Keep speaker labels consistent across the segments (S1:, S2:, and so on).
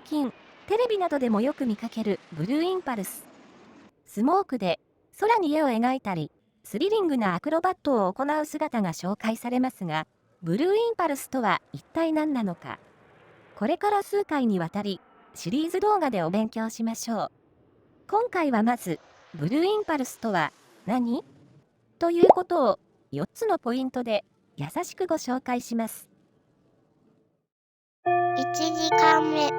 S1: 最近、テレビなどでもよく見かけるブルーインパルス。スモークで空に絵を描いたり、スリリングなアクロバットを行う姿が紹介されますが、ブルーインパルスとは一体何なのか。これから数回にわたり、シリーズ動画でお勉強しましょう。今回はまず、ブルーインパルスとは何ということを4つのポイントで優しくご紹介します。
S2: 1時間目。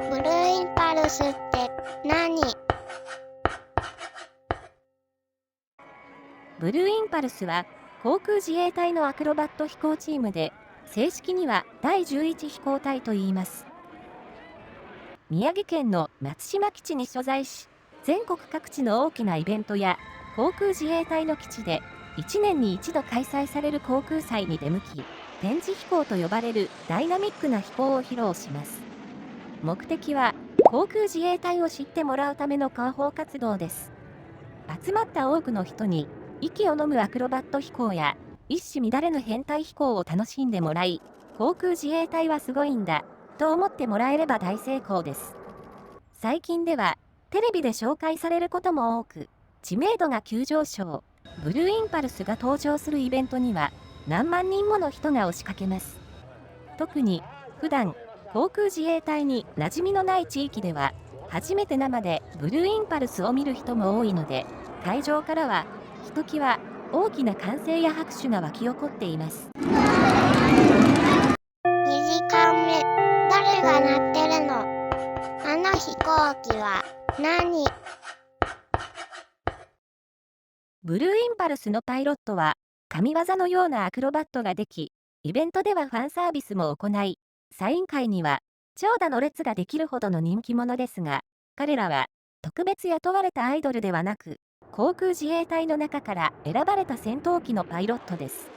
S2: ブルーインパルスって何？
S1: ブルーインパルスは航空自衛隊のアクロバット飛行チームで、正式には第11飛行隊と言います。宮城県の松島基地に所在し、全国各地の大きなイベントや航空自衛隊の基地で1年に1度開催される航空祭に出向き、展示飛行と呼ばれるダイナミックな飛行を披露します。目的は航空自衛隊を知ってもらうための広報活動です。集まった多くの人に息を飲むアクロバット飛行や一糸乱れぬ編隊飛行を楽しんでもらい、航空自衛隊はすごいんだと思ってもらえれば大成功です。最近ではテレビで紹介されることも多く、知名度が急上昇。ブルーインパルスが登場するイベントには何万人もの人が押しかけます。特に普段航空自衛隊に馴染みのない地域では、初めて生でブルーインパルスを見る人も多いので、会場からはひときわ大きな歓声や拍手が沸き起こっています。
S2: 2時間目。誰が鳴ってるの？あの飛行機は何？
S1: ブルーインパルスのパイロットは神業のようなアクロバットができ、イベントではファンサービスも行い、サイン会には長蛇の列ができるほどの人気者ですが、彼らは特別雇われたアイドルではなく、航空自衛隊の中から選ばれた戦闘機のパイロットです。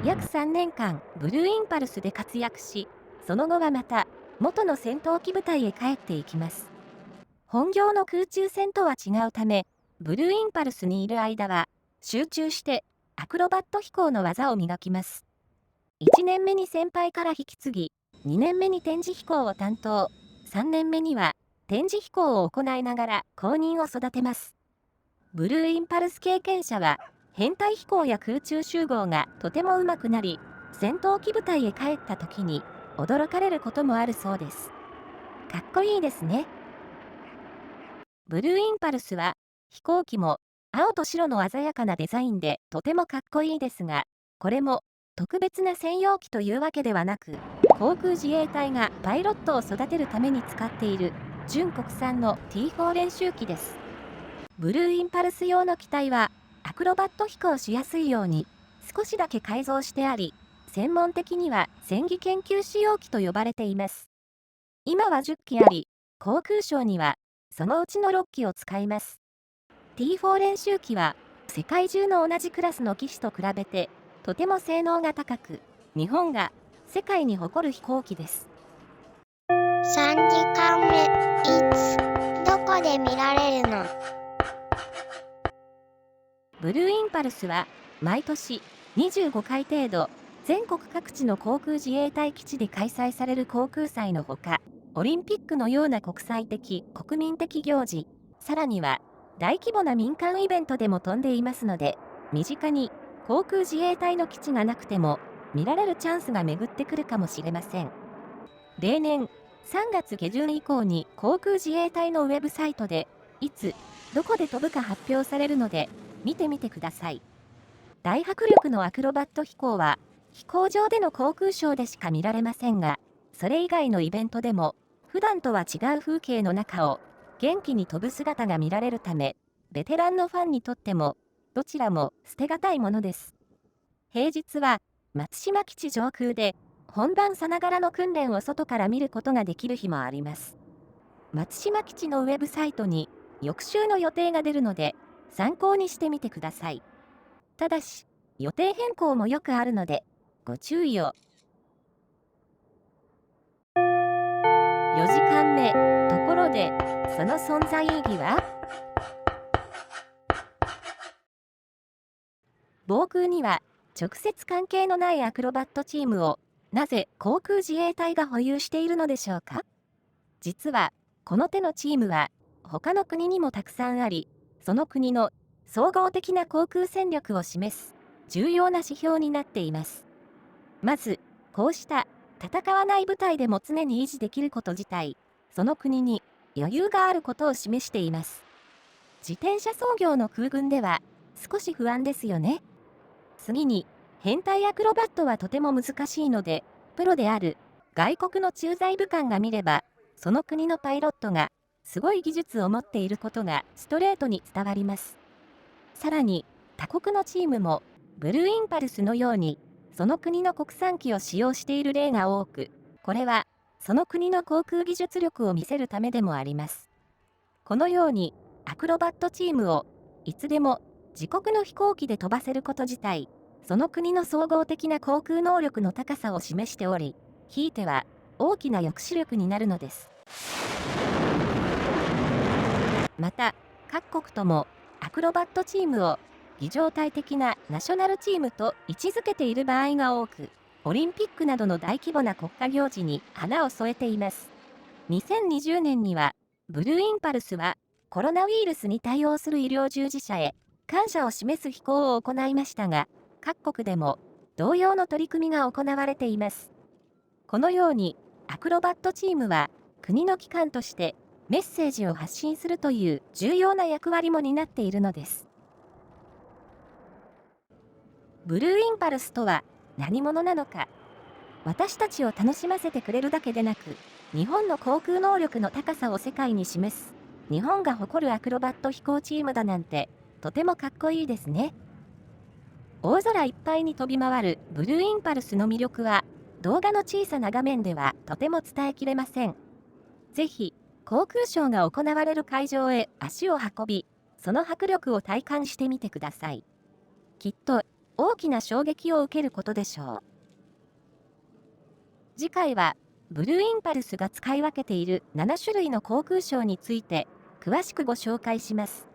S1: 約3年間ブルーインパルスで活躍し、その後はまた元の戦闘機部隊へ帰っていきます。本業の空中戦とは違うため、ブルーインパルスにいる間は集中してアクロバット飛行の技を磨きます。1年目に先輩から引き継ぎ、2年目に展示飛行を担当、3年目には展示飛行を行いながら後任を育てます。ブルーインパルス経験者は、編隊飛行や空中集合がとても上手くなり、戦闘機部隊へ帰った時に驚かれることもあるそうです。かっこいいですね。ブルーインパルスは飛行機も青と白の鮮やかなデザインでとてもかっこいいですが、これも特別な専用機というわけではなく、航空自衛隊がパイロットを育てるために使っている純国産の T4 練習機です。ブルーインパルス用の機体はアクロバット飛行しやすいように少しだけ改造してあり、専門的には戦技研究使用機と呼ばれています。今は10機あり、航空ショーにはそのうちの6機を使います。T4 練習機は世界中の同じクラスの機種と比べてとても性能が高く、日本が世界に誇る飛行機です。
S2: 3時間目。いつどこで見られるの？
S1: ブルーインパルスは毎年25回程度、全国各地の航空自衛隊基地で開催される航空祭のほか、オリンピックのような国際的・国民的行事、さらには大規模な民間イベントでも飛んでいますので、身近に航空自衛隊の基地がなくても見られるチャンスが巡ってくるかもしれません。例年3月下旬以降に航空自衛隊のウェブサイトでいつどこで飛ぶか発表されるので見てみてください。大迫力のアクロバット飛行は飛行場での航空ショーでしか見られませんが、それ以外のイベントでも普段とは違う風景の中を元気に飛ぶ姿が見られるため、ベテランのファンにとってもどちらも捨てがたいものです。平日は松島基地上空で本番さながらの訓練を外から見ることができる日もあります。松島基地のウェブサイトに翌週の予定が出るので参考にしてみてください。ただし、予定変更もよくあるのでご注意を。4時間目。ところで、その存在意義は？防空には直接関係のないアクロバットチームをなぜ航空自衛隊が保有しているのでしょうか？実は、この手のチームは他の国にもたくさんあり、その国の総合的な航空戦力を示す重要な指標になっています。まず、こうした戦わない部隊でも常に維持できること自体、その国に余裕があることを示しています。自転車操業の空軍では少し不安ですよね。次に、編隊アクロバットはとても難しいので、プロである外国の駐在武官が見れば、その国のパイロットがすごい技術を持っていることがストレートに伝わります。さらに、他国のチームもブルーインパルスのように、その国の国産機を使用している例が多く、これはその国の航空技術力を見せるためでもあります。このように、アクロバットチームをいつでも自国の飛行機で飛ばせること自体、その国の総合的な航空能力の高さを示しており、ひいては大きな抑止力になるのです。また、各国ともアクロバットチームを儀仗隊的なナショナルチームと位置づけている場合が多く、オリンピックなどの大規模な国家行事に花を添えています。2020年には、ブルーインパルスはコロナウイルスに対応する医療従事者へ感謝を示す飛行を行いましたが、各国でも同様の取り組みが行われています。このように、アクロバットチームは国の機関としてメッセージを発信するという重要な役割も担っているのです。ブルーインパルスとは何者なのか。私たちを楽しませてくれるだけでなく、日本の航空能力の高さを世界に示す、日本が誇るアクロバット飛行チームだなんて、とてもかっこいいですね。大空いっぱいに飛び回るブルーインパルスの魅力は、動画の小さな画面ではとても伝えきれません。ぜひ、航空ショーが行われる会場へ足を運び、その迫力を体感してみてください。きっと、大きな衝撃を受けることでしょう。次回は、ブルーインパルスが使い分けている7種類の航空ショーについて、詳しくご紹介します。